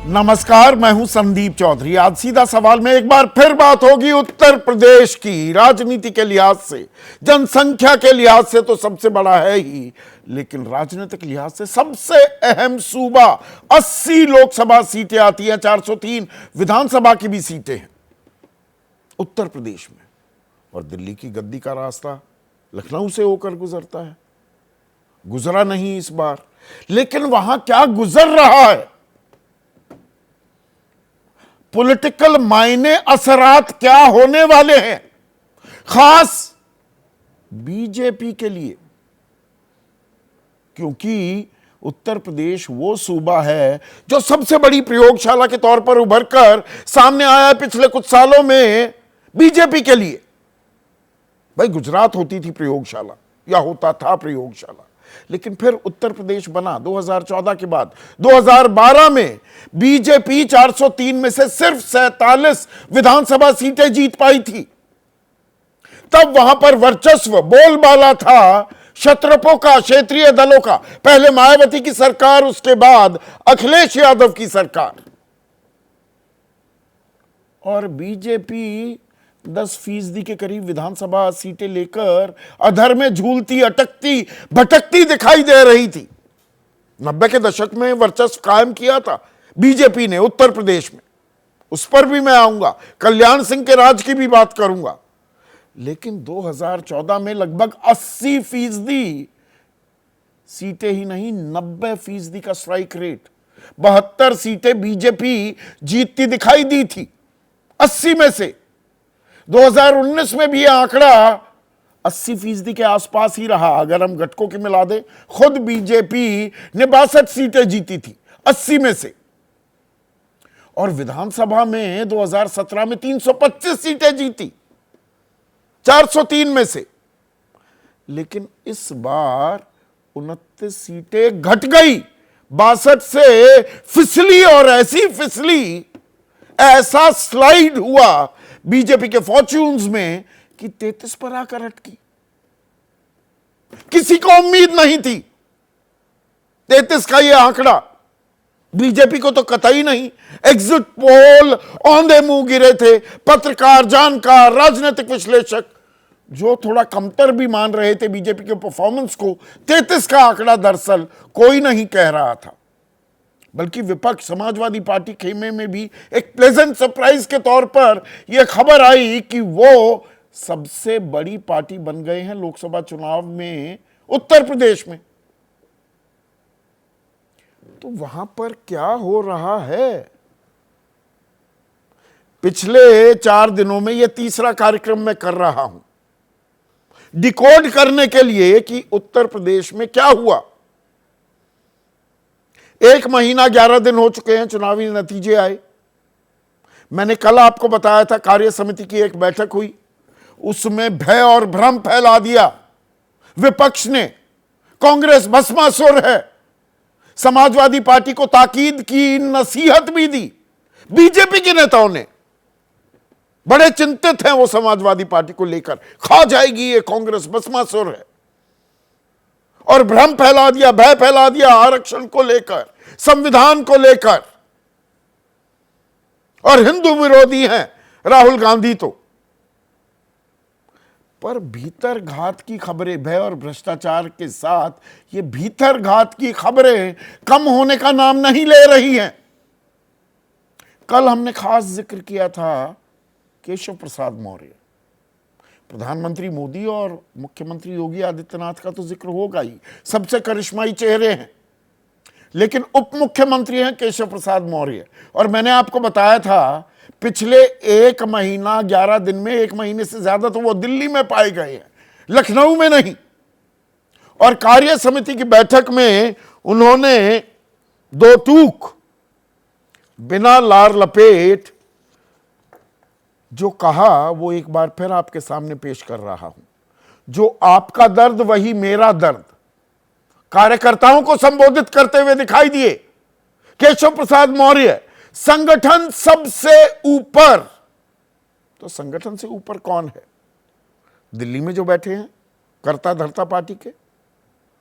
नमस्कार, मैं हूं संदीप चौधरी। आज सीधा सवाल में एक बार फिर बात होगी उत्तर प्रदेश की। राजनीति के लिहाज से, जनसंख्या के लिहाज से तो सबसे बड़ा है ही, लेकिन राजनीतिक लिहाज से सबसे अहम सूबा। 80 लोकसभा सीटें आती हैं, 403 विधानसभा की भी सीटें हैं उत्तर प्रदेश में। और दिल्ली की गद्दी का रास्ता लखनऊ से होकर गुजरता है। गुजरा नहीं इस बार, लेकिन वहां क्या गुजर रहा है, पॉलिटिकल मायने असरात क्या होने वाले हैं, खास बीजेपी के लिए। क्योंकि उत्तर प्रदेश वो सूबा है जो सबसे बड़ी प्रयोगशाला के तौर पर उभर कर सामने आया है पिछले कुछ सालों में बीजेपी के लिए। भाई, गुजरात होती थी प्रयोगशाला या होता था प्रयोगशाला, लेकिन फिर उत्तर प्रदेश बना 2014 के बाद। 2012 में बीजेपी 403 में से सिर्फ 47 विधानसभा सीटें जीत पाई थी। तब वहां पर वर्चस्व, बोलबाला था क्षत्रपों का, क्षेत्रीय दलों का। पहले मायावती की सरकार, उसके बाद अखिलेश यादव की सरकार। और बीजेपी 10% के करीब विधानसभा सीटें लेकर अधर में झूलती, अटकती, भटकती दिखाई दे रही थी। 90 के दशक में वर्चस्व कायम किया था बीजेपी ने उत्तर प्रदेश में, उस पर भी मैं आऊंगा। कल्याण सिंह के राज की भी बात करूंगा। लेकिन 2014 में लगभग 80% सीटें ही नहीं, 90% का स्ट्राइक रेट, 72 सीटें बीजेपी जीतती दिखाई दी थी 80 में से। 2019 में भी यह आंकड़ा 80% के आसपास ही रहा, अगर हम घटकों की मिला दें। खुद बीजेपी ने 62 सीटें जीती थी 80 में से। और विधानसभा में 2017 में 325 सीटें जीती 403 में से। लेकिन इस बार 29 सीटें घट गई, 62 से फिसली, और ऐसी फिसली, ऐसा स्लाइड हुआ बीजेपी के फॉर्च्यून्स में कि 33 पर आकर अटकी। किसी को उम्मीद नहीं थी 33 का यह आंकड़ा, बीजेपी को तो कतई नहीं। एग्जिट पोल औंधे मुंह गिरे थे। पत्रकार, जानकार, राजनीतिक विश्लेषक जो थोड़ा कमतर भी मान रहे थे बीजेपी के परफॉर्मेंस को, 33 का आंकड़ा दरअसल कोई नहीं कह रहा था। बल्कि विपक्ष, समाजवादी पार्टी खेमे में भी एक प्लेजेंट सरप्राइज के तौर पर यह खबर आई कि वो सबसे बड़ी पार्टी बन गए हैं लोकसभा चुनाव में उत्तर प्रदेश में। तो वहां पर क्या हो रहा है? पिछले 4 दिनों में यह तीसरा कार्यक्रम मैं कर रहा हूं, डिकोड करने के लिए कि उत्तर प्रदेश में क्या हुआ। 1 महीना 11 दिन हो चुके हैं, चुनावी नतीजे आए। मैंने कल आपको बताया था कार्य समिति की एक बैठक हुई, उसमें भय और भ्रम फैला दिया विपक्ष ने। कांग्रेस भस्मासुर है, समाजवादी पार्टी को ताकीद की, नसीहत भी दी। बीजेपी के नेताओं ने बड़े चिंतित हैं वो समाजवादी पार्टी को लेकर, खा जाएगी ये कांग्रेस, भस्मासुर है। और भ्रम फैला दिया, भय फैला दिया आरक्षण को लेकर, संविधान को लेकर। और हिंदू विरोधी हैं राहुल गांधी तो। पर भीतर घात की खबरें, भय और भ्रष्टाचार के साथ ये भीतर घात की खबरें कम होने का नाम नहीं ले रही हैं। कल हमने खास जिक्र किया था केशव प्रसाद मौर्य। प्रधानमंत्री मोदी और मुख्यमंत्री योगी आदित्यनाथ का तो जिक्र होगा ही, सबसे करिश्माई चेहरे हैं। लेकिन उप मुख्यमंत्री हैं केशव प्रसाद मौर्य। और मैंने आपको बताया था पिछले 1 महीना 11 दिन में, 1 महीने से ज्यादा तो वो दिल्ली में पाए गए हैं, लखनऊ में नहीं। और कार्य समिति की बैठक में उन्होंने 2 टूक बिना लार लपेट जो कहा, वो एक बार फिर आपके सामने पेश कर रहा हूं। जो आपका दर्द वही मेरा दर्द, कार्यकर्ताओं को संबोधित करते हुए दिखाई दिए केशव प्रसाद मौर्य। संगठन सबसे ऊपर। तो संगठन से ऊपर कौन है? दिल्ली में जो बैठे हैं कर्ता धर्ता पार्टी के,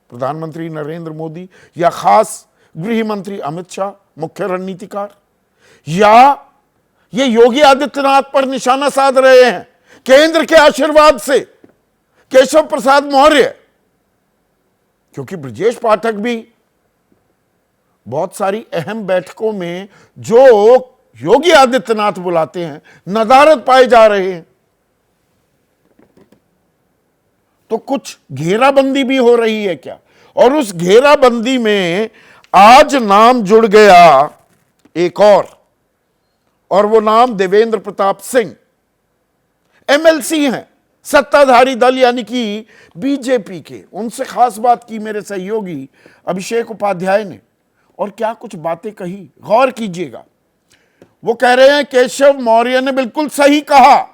प्रधानमंत्री नरेंद्र मोदी या खास गृह मंत्री अमित शाह, मुख्य रणनीतिकार। या ये योगी आदित्यनाथ पर निशाना साध रहे हैं केंद्र के आशीर्वाद से केशव प्रसाद मौर्य? क्योंकि ब्रजेश पाठक भी बहुत सारी अहम बैठकों में जो योगी आदित्यनाथ बुलाते हैं नदारद पाए जा रहे हैं। तो कुछ घेराबंदी भी हो रही है क्या? और उस घेराबंदी में आज नाम जुड़ गया एक और वो नाम देवेंद्र प्रताप सिंह, एमएलसी हैं, सत्ताधारी दल यानी कि बीजेपी के। उनसे खास बात की मेरे सहयोगी अभिषेक उपाध्याय ने, और क्या कुछ बातें कही, गौर कीजिएगा। वो कह रहे हैं केशव मौर्य ने बिल्कुल सही कहा,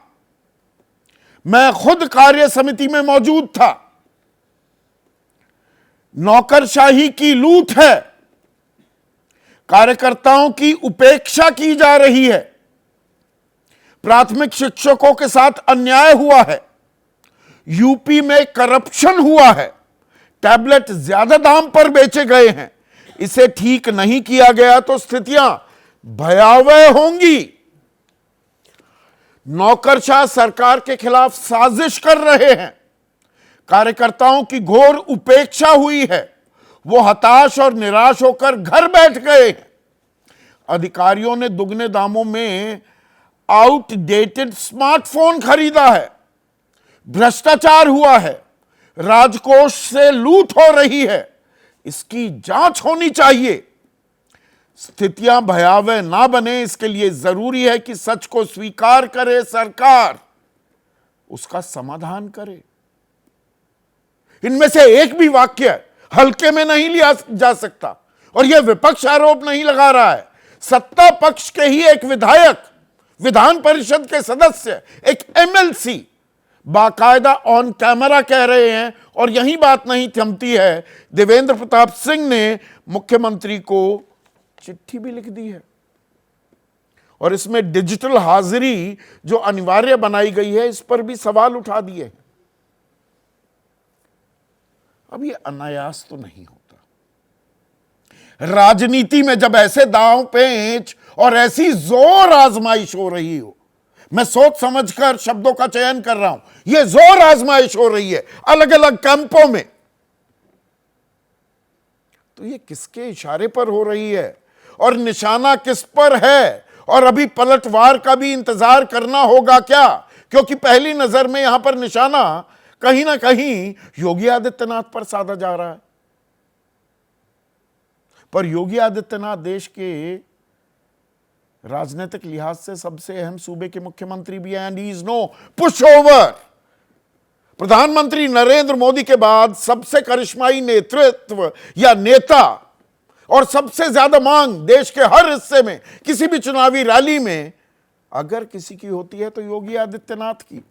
मैं खुद कार्य समिति में मौजूद था। नौकरशाही की लूट है, कार्यकर्ताओं की उपेक्षा की जा रही है, प्राथमिक शिक्षकों के साथ अन्याय हुआ है, यूपी में करप्शन हुआ है, टैबलेट ज्यादा दाम पर बेचे गए हैं। इसे ठीक नहीं किया गया तो स्थितियां भयावह होंगी। नौकरशाह सरकार के खिलाफ साजिश कर रहे हैं, कार्यकर्ताओं की घोर उपेक्षा हुई है, वो हताश और निराश होकर घर बैठ गए हैं। अधिकारियों ने दुगने दामों में आउटडेटेड स्मार्टफोन खरीदा है, भ्रष्टाचार हुआ है, राजकोष से लूट हो रही है, इसकी जांच होनी चाहिए। स्थितियां भयावह ना बने इसके लिए जरूरी है कि सच को स्वीकार करे सरकार, उसका समाधान करे। इनमें से एक भी वाक्य हल्के में नहीं लिया जा सकता। और यह विपक्ष आरोप नहीं लगा रहा है, सत्ता पक्ष के ही एक विधायक, विधान परिषद के सदस्य, एक एमएलसी बाकायदा ऑन कैमरा कह रहे हैं। और यही बात नहीं थमती है, देवेंद्र प्रताप सिंह ने मुख्यमंत्री को चिट्ठी भी लिख दी है, और इसमें डिजिटल हाजिरी जो अनिवार्य बनाई गई है, इस पर भी सवाल उठा दिए। अब ये अनायास तो नहीं होता। राजनीति में जब ऐसे दांव पेंच और ऐसी जोर आजमाइश हो रही हो, मैं सोच समझकर शब्दों का चयन कर रहा हूं, यह जोर आजमाइश हो रही है अलग अलग कैंपों में, तो ये किसके इशारे पर हो रही है और निशाना किस पर है? और अभी पलटवार का भी इंतजार करना होगा क्या? क्योंकि पहली नजर में यहां पर निशाना कहीं ना कहीं योगी आदित्यनाथ पर साधा जा रहा है। पर योगी आदित्यनाथ देश के राजनीतिक लिहाज से सबसे अहम सूबे के मुख्यमंत्री भी हैं, and he is no pushover. प्रधानमंत्री नरेंद्र मोदी के बाद सबसे करिश्माई नेतृत्व या नेता और सबसे ज्यादा मांग देश के हर हिस्से में किसी भी चुनावी रैली में अगर किसी की होती है तो योगी आदित्यनाथ की।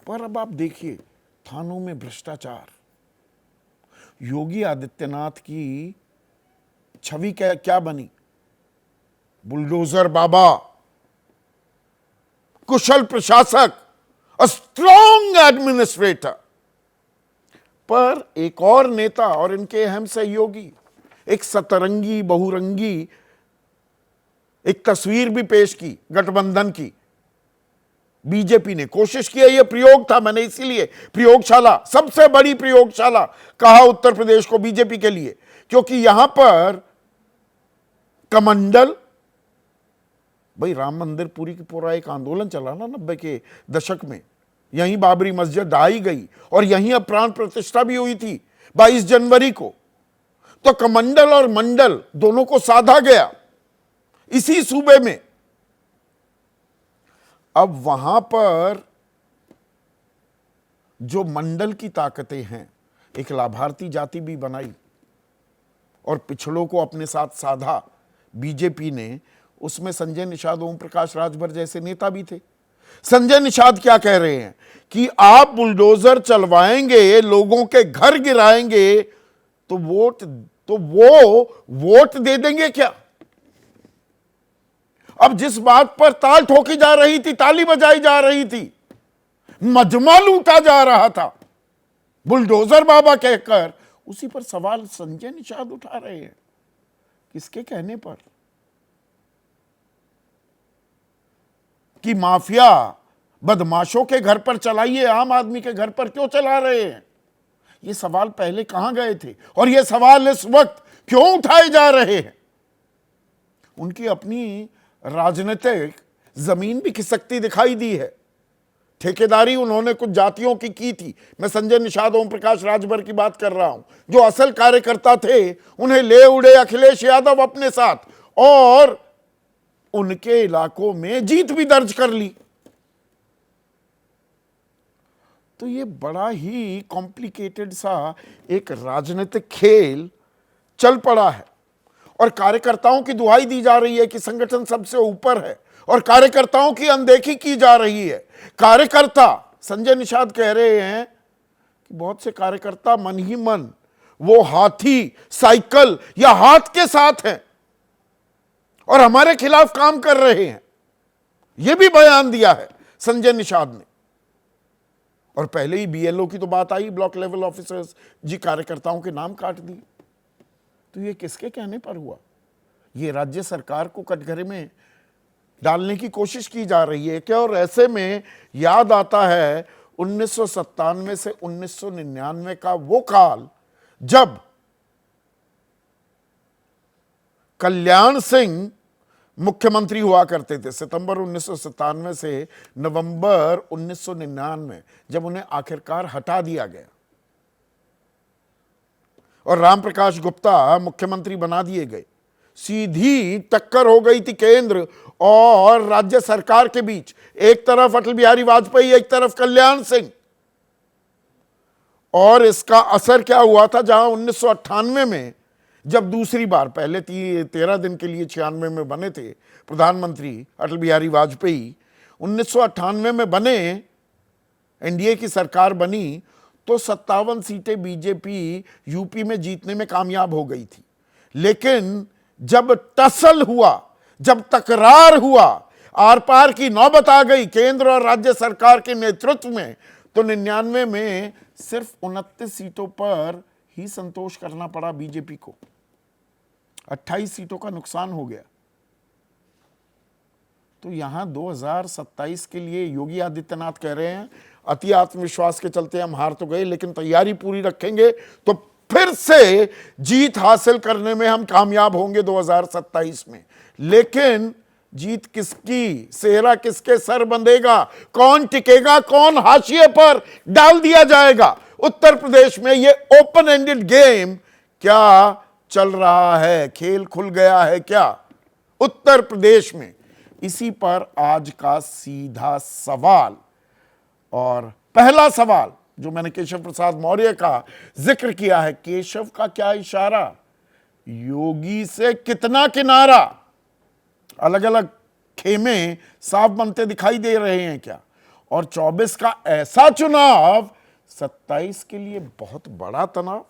पर अब आप देखिए, थानों में भ्रष्टाचार, योगी आदित्यनाथ की छवि क्या बनी? बुलडोजर बाबा, कुशल प्रशासक, अ स्ट्रॉन्ग एडमिनिस्ट्रेटर। पर एक और नेता और इनके अहम सहयोगी, एक सतरंगी बहुरंगी एक तस्वीर भी पेश की गठबंधन की। बीजेपी ने कोशिश किया, यह प्रयोग था, मैंने इसीलिए प्रयोगशाला, सबसे बड़ी प्रयोगशाला कहा उत्तर प्रदेश को बीजेपी के लिए, क्योंकि यहां पर कमंडल, भाई राम मंदिर पूरी की पूरा एक आंदोलन चला ना 90 के दशक में, यहीं बाबरी मस्जिद ढाई गई और यहीं अब प्राण प्रतिष्ठा भी हुई थी 22 जनवरी को। तो कमंडल और मंडल दोनों को साधा गया इसी सूबे में। अब वहां पर जो मंडल की ताकतें हैं, एक लाभार्थी जाति भी बनाई और पिछड़ों को अपने साथ साधा बीजेपी ने। उसमें संजय निषाद, ओम प्रकाश राजभर जैसे नेता भी थे। संजय निषाद क्या कह रहे हैं कि आप बुलडोजर चलवाएंगे, लोगों के घर गिराएंगे, तो वो वोट दे देंगे क्या? अब जिस बात पर ताल ठोकी जा रही थी, ताली बजाई जा रही थी, मजमा लूटा जा रहा था बुलडोजर बाबा कहकर, उसी पर सवाल संजय निषाद उठा रहे हैं। किसके कहने पर? कि माफिया बदमाशों के घर पर चलाइए, आम आदमी के घर पर क्यों चला रहे हैं? ये सवाल पहले कहां गए थे और ये सवाल इस वक्त क्यों उठाए जा रहे हैं? उनकी अपनी राजनीतिक जमीन भी खिसकती दिखाई दी है। ठेकेदारी उन्होंने कुछ जातियों की थी। मैं संजय निषाद, ओम प्रकाश राजभर की बात कर रहा हूं। जो असल कार्यकर्ता थे उन्हें ले उड़े अखिलेश यादव अपने साथ, और उनके इलाकों में जीत भी दर्ज कर ली। तो ये बड़ा ही कॉम्प्लिकेटेड सा एक राजनीतिक खेल चल पड़ा है, और कार्यकर्ताओं की दुहाई दी जा रही है कि संगठन सबसे ऊपर है, और कार्यकर्ताओं की अनदेखी की जा रही है। कार्यकर्ता, संजय निषाद कह रहे हैं कि बहुत से कार्यकर्ता मन ही मन वो हाथी, साइकिल या हाथ के साथ हैं और हमारे खिलाफ काम कर रहे हैं। यह भी बयान दिया है संजय निषाद ने। और पहले ही बीएलओ की तो बात आई, ब्लॉक लेवल ऑफिसर्स जी, कार्यकर्ताओं के नाम काट दिए। तो ये किसके कहने पर हुआ? ये राज्य सरकार को कटघरे में डालने की कोशिश की जा रही है क्या? और ऐसे में याद आता है 1997 से 1999 का वो काल, जब कल्याण सिंह मुख्यमंत्री हुआ करते थे। सितंबर 1997 से नवंबर 1999, जब उन्हें आखिरकार हटा दिया गया और रामप्रकाश गुप्ता मुख्यमंत्री बना दिए गए, सीधी टक्कर हो गई थी केंद्र और राज्य सरकार के बीच। एक तरफ अटल बिहारी वाजपेयी, एक तरफ कल्याण सिंह। और इसका असर क्या हुआ था? जहां 1998 में जब दूसरी बार, पहले 13 दिन के लिए 96 में बने थे प्रधानमंत्री अटल बिहारी वाजपेयी, 1998 में बने, एनडीए की सरकार बनी, तो 57 सीटें बीजेपी यूपी में जीतने में कामयाब हो गई थी। लेकिन जब टसल हुआ, जब तकरार हुआ, आर पार की नौबत आ गई केंद्र और राज्य सरकार के नेतृत्व में, तो 99 में सिर्फ 29 सीटों पर ही संतोष करना पड़ा बीजेपी को। 28 सीटों का नुकसान हो गया। तो यहां 2027 के लिए योगी आदित्यनाथ कह रहे हैं, अति आत्मविश्वास के चलते हम हार तो गए, लेकिन तैयारी पूरी रखेंगे तो फिर से जीत हासिल करने में हम कामयाब होंगे 2027 में। लेकिन जीत किसकी, सेहरा किसके सर बंधेगा, कौन टिकेगा, कौन हाशिए पर डाल दिया जाएगा? उत्तर प्रदेश में ये ओपन एंडेड गेम क्या चल रहा है? खेल खुल गया है क्या उत्तर प्रदेश में? इसी पर आज का सीधा सवाल। और पहला सवाल जो मैंने केशव प्रसाद मौर्य का जिक्र किया है, केशव का क्या इशारा, योगी से कितना किनारा? अलग अलग खेमे साफ बनते दिखाई दे रहे हैं क्या? और 24 का ऐसा चुनाव 27 के लिए बहुत बड़ा तनाव,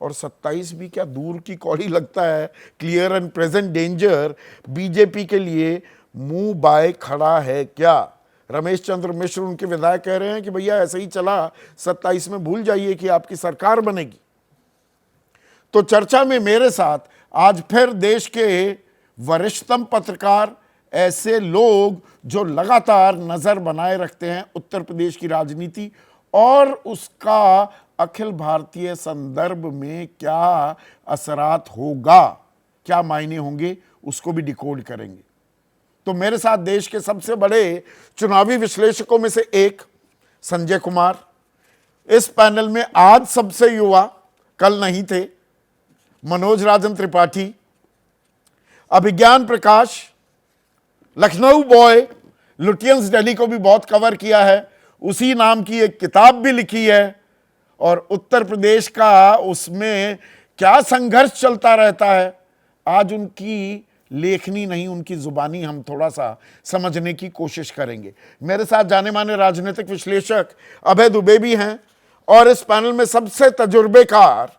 और 27 भी क्या दूर की कौड़ी लगता है। Clear and present danger BJP के लिए मुंह बाय खड़ा है क्या? रमेश चंद्र मिश्र, उनके विधायक, कह रहे हैं कि भैया ऐसे ही चला, 27 में भूल जाइए कि आपकी सरकार बनेगी। तो चर्चा में मेरे साथ आज फिर देश के वरिष्ठतम पत्रकार, ऐसे लोग जो लगातार नजर बनाए रखते हैं उत्तर प्रदेश की राजनीति और उसका अखिल भारतीय संदर्भ में क्या असरात होगा, क्या मायने होंगे, उसको भी डिकोड करेंगे। तो मेरे साथ देश के सबसे बड़े चुनावी विश्लेषकों में से एक संजय कुमार, इस पैनल में आज सबसे युवा, कल नहीं थे, मनोज राजन त्रिपाठी, अभिज्ञान प्रकाश, लखनऊ बॉय, लुटियंस दिल्ली को भी बहुत कवर किया है, उसी नाम की एक किताब भी लिखी है, और उत्तर प्रदेश का उसमें क्या संघर्ष चलता रहता है, आज उनकी लेखनी नहीं, उनकी जुबानी हम थोड़ा सा समझने की कोशिश करेंगे। मेरे साथ जाने माने राजनीतिक विश्लेषक अभय दुबे भी हैं, और इस पैनल में सबसे तजुर्बेकार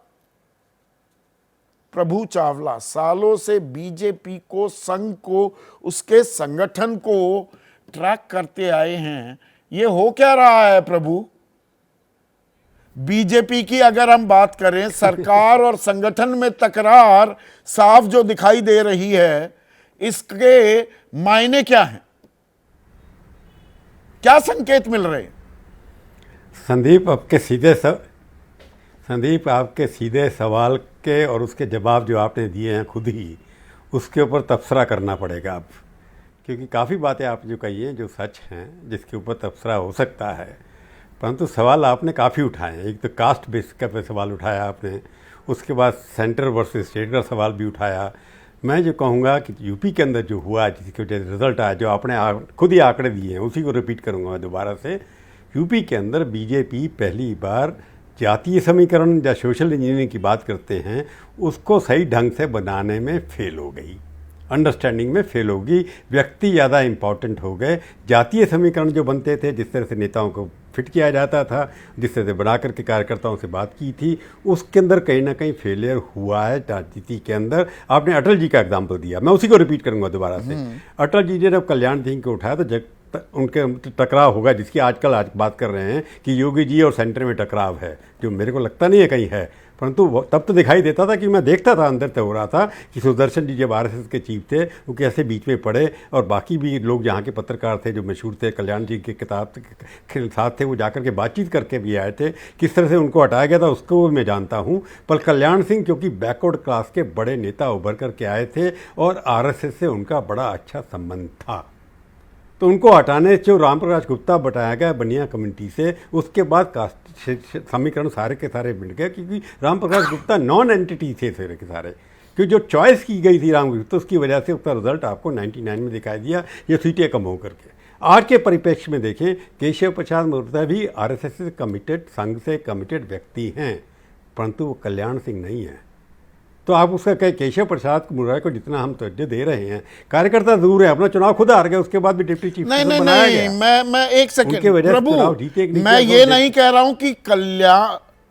प्रभु चावला, सालों से बीजेपी को, संघ को, उसके संगठन को ट्रैक करते आए हैं। ये हो क्या रहा है प्रभु? बीजेपी की अगर हम बात करें, सरकार और संगठन में तकरार साफ जो दिखाई दे रही है, इसके मायने क्या हैं? क्या संकेत मिल रहे हैं? संदीप, आपके सीधे सवाल के और उसके जवाब जो आपने दिए हैं खुद ही, उसके ऊपर तबसरा करना पड़ेगा अब, क्योंकि काफ़ी बातें आप जो कही हैं जो सच हैं, जिसके ऊपर तबसरा हो सकता है, परंतु सवाल आपने काफ़ी उठाए हैं। एक तो कास्ट बेस का पे सवाल उठाया आपने, उसके बाद सेंटर वर्सेस स्टेट का सवाल भी उठाया। मैं जो कहूँगा कि यूपी के अंदर जो हुआ, जिसके वजह रिजल्ट आया, जो आपने खुद ही आंकड़े दिए हैं, उसी को रिपीट करूँगा मैं दोबारा से। यूपी के अंदर बीजेपी पहली बार जातीय समीकरण या सोशल इंजीनियरिंग की बात करते हैं, उसको सही ढंग से बनाने में फेल हो गई, अंडरस्टैंडिंग में फेल होगी। व्यक्ति ज़्यादा इम्पॉर्टेंट हो गए। जातीय समीकरण जो बनते थे, जिस तरह से नेताओं को फिट किया जाता था, जिस तरह से बना करके कार्यकर्ताओं से बात की थी, उसके अंदर कहीं ना कहीं फेलियर हुआ है राजनीति के अंदर। आपने अटल जी का एग्जाम्पल दिया, मैं उसी को रिपीट करूंगा दोबारा से। अटल जी ने जब कल्याण सिंह को उठाया तो उनके टकराव होगा, जिसकी आज बात कर रहे हैं कि योगी जी और सेंटर में टकराव है, जो मेरे को लगता नहीं है कहीं है, परंतु तब तो दिखाई देता था कि मैं देखता था, अंदर से हो रहा था कि सुदर्शन जी जब आरएसएस के चीफ थे, वो कैसे बीच में पड़े, और बाकी भी लोग यहाँ के पत्रकार थे जो मशहूर थे, कल्याण जी के किताब के साथ थे, वो जाकर के बातचीत करके भी आए थे। किस तरह से उनको हटाया गया था उसको मैं जानता हूँ, पर कल्याण सिंह क्योंकि बैकवर्ड क्लास के बड़े नेता उभर करके आए थे और आरएसएस से उनका बड़ा अच्छा संबंध था, तो उनको हटाने से जो रामप्रकाश गुप्ता बताया गया बनिया कमेटी से, उसके बाद कास्ट समीकरण सारे के सारे मिट गए, क्योंकि रामप्रकाश गुप्ता नॉन एंटिटी थे सारे के सारे, क्योंकि जो चॉइस की गई थी राम गुप्ता, उसकी वजह से उसका रिजल्ट आपको 99 में दिखाई दिया, ये सीटें कम होकर के। आज के परिप्रेक्ष्य में देखें, केशव प्रसाद मौर्य भी आरएसएस से कमिटेड, संघ से कमिटेड व्यक्ति हैं, परंतु वो कल्याण सिंह नहीं है। तो आप उसका कहे केशव प्रसाद मौर्य को जितना हम तवज्जो दे रहे हैं, कार्यकर्ता दूर है, अपना चुनाव खुद हार गए, उसके बाद भी डिप्टी चीफ नहीं, मैं एक सेकंड प्रभु, मैं ये नहीं कह रहा हूं कि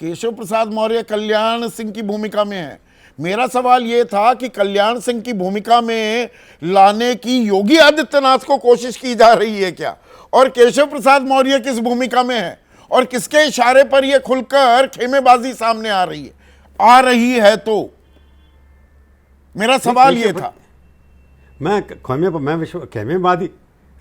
केशव प्रसाद मौर्य कल्याण सिंह की भूमिका में है। मेरा सवाल ये था कि कल्याण सिंह की भूमिका में लाने की योगी आदित्यनाथ को कोशिश की जा रही है क्या, और केशव प्रसाद मौर्य किस भूमिका में है, और किसके इशारे पर यह खुलकर खेमेबाजी सामने आ रही है तो मेरा सवाल ये था। मैं खेमेबाजी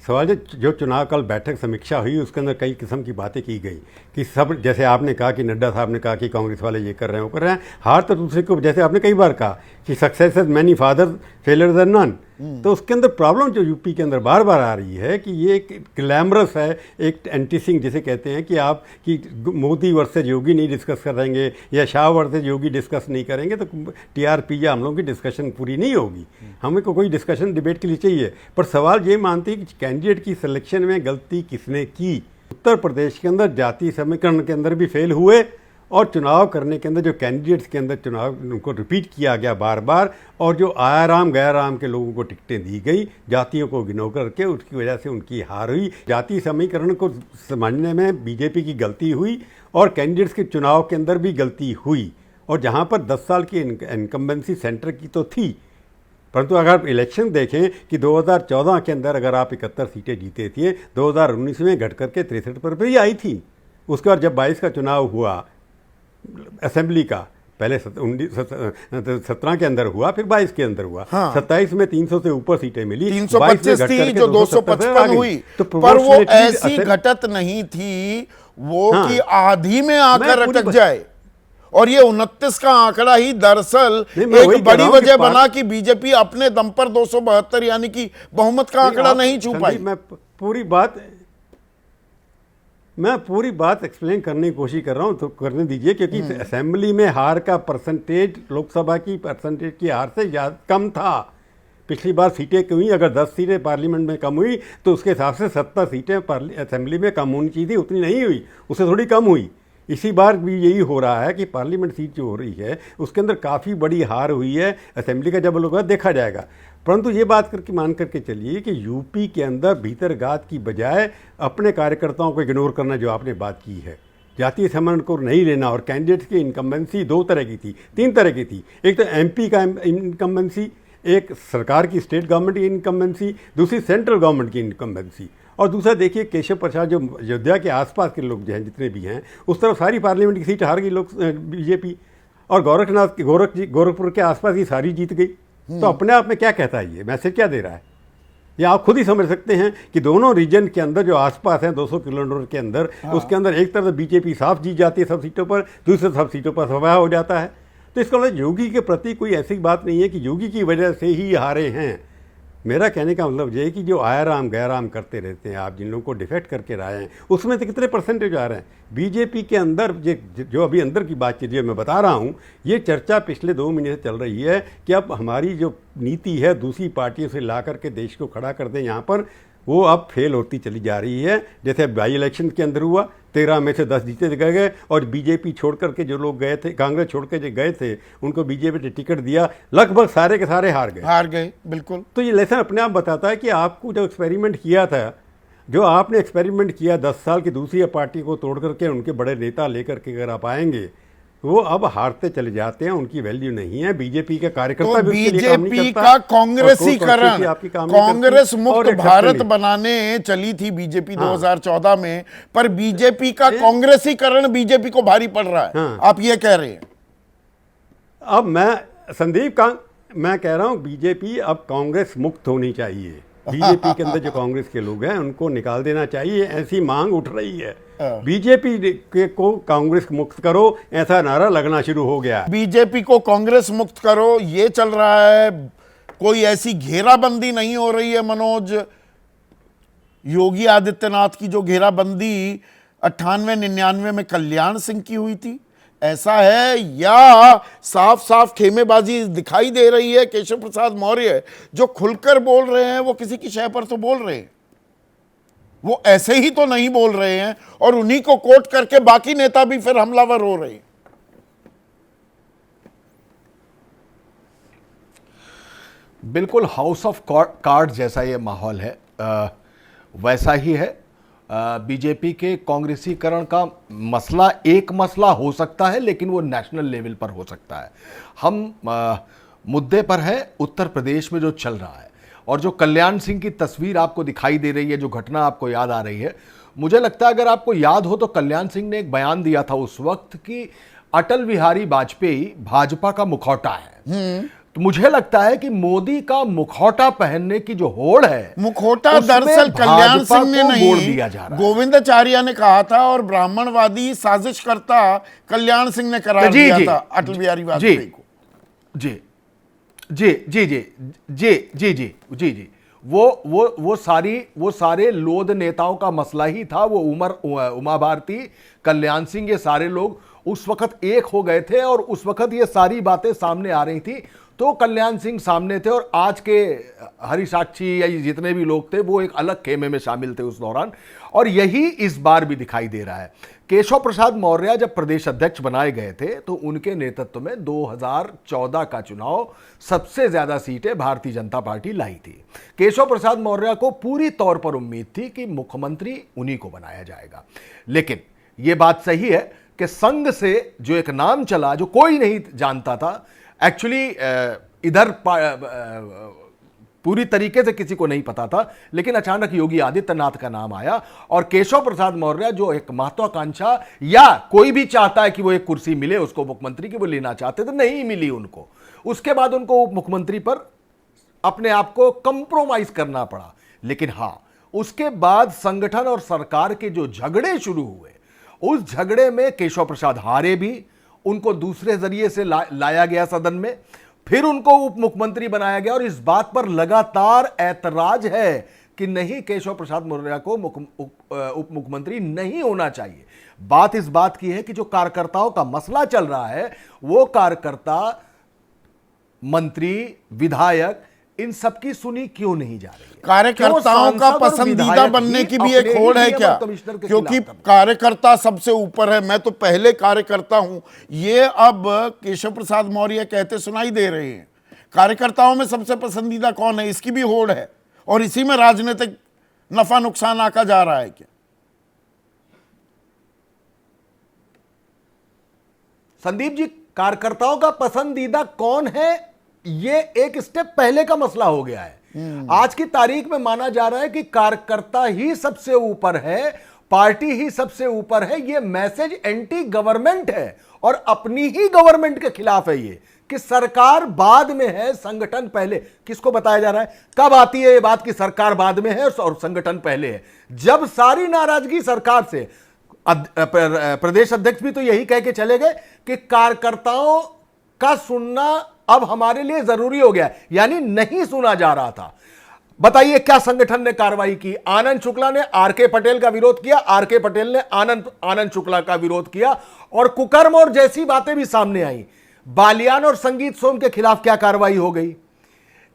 सवाल जो चुनाव कल बैठक समीक्षा हुई, उसके अंदर कई किस्म की बातें की गई कि सब, जैसे आपने कहा कि नड्डा साहब ने कहा कि कांग्रेस वाले ये कर रहे हैं वो कर रहे हैं, हार तो दूसरे को, जैसे आपने कई बार कहा कि success is many father failure than none, तो उसके अंदर प्रॉब्लम जो यूपी के अंदर बार बार आ रही है कि ये एक ग्लैमरस है, एक एंटी सिंह जिसे कहते हैं कि आप कि मोदी वर्सेज योगी नहीं डिस्कस करेंगे या शाह वर्सेज योगी डिस्कस नहीं करेंगे तो टीआरपी या हम लोगों की डिस्कशन पूरी नहीं होगी। हमें को कोई डिस्कशन डिबेट के लिए चाहिए, पर सवाल ये मानते हैं कि कैंडिडेट की सिलेक्शन में गलती किसने की। उत्तर प्रदेश के अंदर जातीय समीकरण के अंदर भी फेल हुए, और चुनाव करने के अंदर जो कैंडिडेट्स के अंदर चुनाव उनको रिपीट किया गया बार बार, और जो आयाराम गैराम के लोगों को टिकटें दी गई जातियों को गिनो करके, उसकी वजह से उनकी हार हुई। जातीय समीकरण को समझने में बीजेपी की गलती हुई और कैंडिडेट्स के चुनाव के अंदर भी गलती हुई, और जहाँ पर 10 साल की इनकम्बेंसी सेंटर की तो थी, परंतु अगर आप इलेक्शन देखें कि 2014 के अंदर अगर आप 71 सीटें जीते थे, 2019 में घट करके 63 पर भी आई थी। उसके बाद जब 22 का चुनाव हुआ असेंबली का, पहले 17 के अंदर हुआ, फिर 22 के अंदर हुआ, हाँ। 27 में 300 से ऊपर सीटें मिली, 325 थी जो 255 हुई, तो पर वो ऐसी घटत नहीं थी वो हाँ। कि आधी में आकर अटक जाए, और ये 29 का आंकड़ा ही दरअसल एक बड़ी वजह बना कि बीजेपी अपने दम पर 272 यानी कि बहुमत का आंकड़ा नहीं छू पाई। मैं पूरी बात एक्सप्लेन करने की कोशिश कर रहा हूं, तो करने दीजिए, क्योंकि असेंबली में हार का परसेंटेज लोकसभा की परसेंटेज की हार से ज्यादा कम था। पिछली बार सीटें कम हुई, अगर 10 सीटें पार्लियामेंट में कम हुई तो उसके हिसाब से 70 सीटें असेंबली में कम होनी चाहिए थी, उतनी नहीं हुई, उससे थोड़ी कम हुई। इसी बार भी यही हो रहा है कि पार्लियामेंट सीट जो हो रही है उसके अंदर काफ़ी बड़ी हार हुई है। असेंबली का जब लोग देखा जाएगा, परंतु ये बात करके मान करके चलिए कि यूपी के अंदर भीतरघात की बजाय अपने कार्यकर्ताओं को इग्नोर करना, जो आपने बात की है, जातीय समीकरण को नहीं लेना, और कैंडिडेट्स की इनकम्बेंसी 2 तरह की थी, 3 तरह की थी। एक तो एमपी का इनकम्बेंसी, एक सरकार की, स्टेट गवर्नमेंट की इनकम्बेंसी, दूसरी सेंट्रल गवर्नमेंट की इनकम्बेंसी। और दूसरा देखिए, केशव प्रसाद जो अयोध्या के आसपास के लोग जो हैं, जितने भी हैं, उस तरफ सारी पार्लियामेंट की सीट हार गई लोग बीजेपी, और गोरखपुर के आसपास ये सारी जीत गई। तो अपने आप में क्या कहता है, ये मैसेज क्या दे रहा है? ये आप खुद ही समझ सकते हैं कि दोनों रीजन के अंदर जो आसपास हैं 200 किलोमीटर के अंदर, उसके अंदर एक तरफ बीजेपी साफ जीत जाती है सब सीटों पर, दूसरी सब सीटों पर सफाया हो जाता है। तो इसका मतलब योगी के प्रति कोई ऐसी बात नहीं है कि योगी की वजह से ही हारे हैं। मेरा कहने का मतलब ये है कि जो आया राम गया राम करते रहते हैं आप, जिन लोगों को डिफेक्ट करके रहे हैं, उसमें से कितने परसेंटेज आ रहे हैं बीजेपी के अंदर? जो अभी अंदर की बातचीत जो मैं बता रहा हूँ, ये चर्चा पिछले 2 महीने से चल रही है कि अब हमारी जो नीति है दूसरी पार्टियों से ला करके देश को खड़ा कर दें यहाँ पर, वो अब फेल होती चली जा रही है। जैसे बाई इलेक्शन के अंदर हुआ, 13 में से 10 जीते गए, और बीजेपी छोड़ करके जो लोग गए थे, कांग्रेस छोड़ के जो गए थे, उनको बीजेपी ने टिकट दिया, लगभग सारे के सारे हार गए। बिल्कुल। तो ये लेसन अपने आप बताता है कि आपको जो एक्सपेरिमेंट किया था, जो आपने एक्सपेरिमेंट किया 10 साल की दूसरी पार्टी को तोड़ करके, उनके बड़े नेता लेकर के अगर आप आएंगे, वो अब हारते चले जाते हैं, उनकी वैल्यू नहीं है। बीजेपी का कार्यकर्ता तो बीजेपी का कांग्रेसीकरण, कांग्रेस मुक्त भारत बनाने चली थी बीजेपी 2014 में, पर बीजेपी का कांग्रेसीकरण बीजेपी को भारी पड़ रहा है। आप ये कह रहे हैं? अब मैं कह रहा हूं बीजेपी अब कांग्रेस मुक्त होनी चाहिए। बीजेपी के अंदर जो कांग्रेस के लोग हैं उनको निकाल देना चाहिए, ऐसी मांग उठ रही है। बीजेपी को कांग्रेस मुक्त करो, ऐसा नारा लगना शुरू हो गया। बीजेपी को कांग्रेस मुक्त करो, ये चल रहा है। कोई ऐसी घेराबंदी नहीं हो रही है मनोज? योगी आदित्यनाथ की जो घेराबंदी 98-99 में कल्याण सिंह की हुई थी, ऐसा है, या साफ साफ खेमेबाजी दिखाई दे रही है? केशव प्रसाद मौर्य जो खुलकर बोल रहे हैं, वो किसी की शय पर तो बोल रहे हैं, वो ऐसे ही तो नहीं बोल रहे हैं, और उन्हीं को कोट करके बाकी नेता भी फिर हमलावर हो रहे हैं। बिल्कुल हाउस ऑफ कार्ड जैसा ये माहौल है, वैसा ही है। बीजेपी के कांग्रेसीकरण का मसला एक मसला हो सकता है, लेकिन वो नेशनल लेवल पर हो सकता है। हम मुद्दे पर है उत्तर प्रदेश में जो चल रहा है, और जो कल्याण सिंह की तस्वीर आपको दिखाई दे रही है, जो घटना आपको याद आ रही है, मुझे लगता है अगर आपको याद हो तो कल्याण सिंह ने एक बयान दिया था उस वक्त कि अटल बिहारी वाजपेयी भाजपा का मुखौटा है। तो मुझे लगता है कि मोदी का मुखौटा पहनने की जो होड़ है, मुखौटा दरअसल कल्याण सिंह ने नहीं, गोविंदाचार्य ने कहा था, और ब्राह्मणवादी साजिशकर्ता कल्याण सिंह ने करार दिया था अटल बिहारी वाजपेयी को। जी जी जी जी जी जी जी जी जी वो सारे लोध नेताओं का मसला ही था। वो उमा भारती, कल्याण सिंह, ये सारे लोग उस वक्त एक हो गए थे, और उस वक्त ये सारी बातें सामने आ रही थी, तो कल्याण सिंह सामने थे, और आज के हरिसाक्षी या जितने भी लोग थे वो एक अलग खेमे में शामिल थे उस दौरान। और यही इस बार भी दिखाई दे रहा है। केशव प्रसाद मौर्य जब प्रदेश अध्यक्ष बनाए गए थे, तो उनके नेतृत्व में 2014 का चुनाव सबसे ज्यादा सीटें भारतीय जनता पार्टी लाई थी। केशव प्रसाद मौर्य को पूरी तौर पर उम्मीद थी कि मुख्यमंत्री उन्हीं को बनाया जाएगा। लेकिन यह बात सही है कि संघ से जो एक नाम चला, जो कोई नहीं जानता था, एक्चुअली इधर पूरी तरीके से किसी को नहीं पता था, लेकिन अचानक योगी आदित्यनाथ का नाम आया, और केशव प्रसाद मौर्य जो एक महत्वाकांक्षा, या कोई भी चाहता है कि वो एक कुर्सी मिले उसको मुख्यमंत्री की, वो लेना चाहते थे, नहीं मिली उनको। उसके बाद उनको उप मुख्यमंत्री पर अपने आप को कंप्रोमाइज करना पड़ा। लेकिन हां, उसके बाद संगठन और सरकार के जो झगड़े शुरू हुए, उस झगड़े में केशव प्रसाद हारे भी, उनको दूसरे जरिए से लाया गया सदन में, फिर उनको उप मुख्यमंत्री बनाया गया, और इस बात पर लगातार ऐतराज है कि नहीं, केशव प्रसाद मौर्य को उप मुख्यमंत्री नहीं होना चाहिए। बात इस बात की है कि जो कार्यकर्ताओं का मसला चल रहा है, वो कार्यकर्ता, मंत्री, विधायक, इन सबकी सुनी क्यों नहीं जा रही है? कार्यकर्ताओं का पसंदीदा बनने की भी एक होड़ है क्या? क्योंकि कार्यकर्ता सबसे ऊपर है, मैं तो पहले कार्यकर्ता हूं, ये अब केशव प्रसाद मौर्य कहते सुनाई दे रहे हैं। कार्यकर्ताओं में सबसे पसंदीदा कौन है, इसकी भी होड़ है, और इसी में राजनीतिक नफा नुकसान आका जा रहा है क्या? संदीप जी, कार्यकर्ताओं का पसंदीदा कौन है ये एक स्टेप पहले का मसला हो गया है। आज की तारीख में माना जा रहा है कि कार्यकर्ता ही सबसे ऊपर है, पार्टी ही सबसे ऊपर है। ये मैसेज एंटी गवर्नमेंट है और अपनी ही गवर्नमेंट के खिलाफ है ये, कि सरकार बाद में है, संगठन पहले। किसको बताया जा रहा है? कब आती है ये बात कि सरकार बाद में है और संगठन पहले है? जब सारी नाराजगी सरकार से, प्रदेश अध्यक्ष भी तो यही कह के चले गए कि कार्यकर्ताओं का सुनना अब हमारे लिए जरूरी हो गया, यानी नहीं सुना जा रहा था। बताइए क्या संगठन ने कार्रवाई की? आनंद शुक्ला ने आरके पटेल का विरोध किया, आरके पटेल ने आनंद शुक्ला का विरोध किया, और कुकर्म और जैसी बातें भी सामने आई। बालियान और संगीत सोम के खिलाफ क्या कार्रवाई हो गई?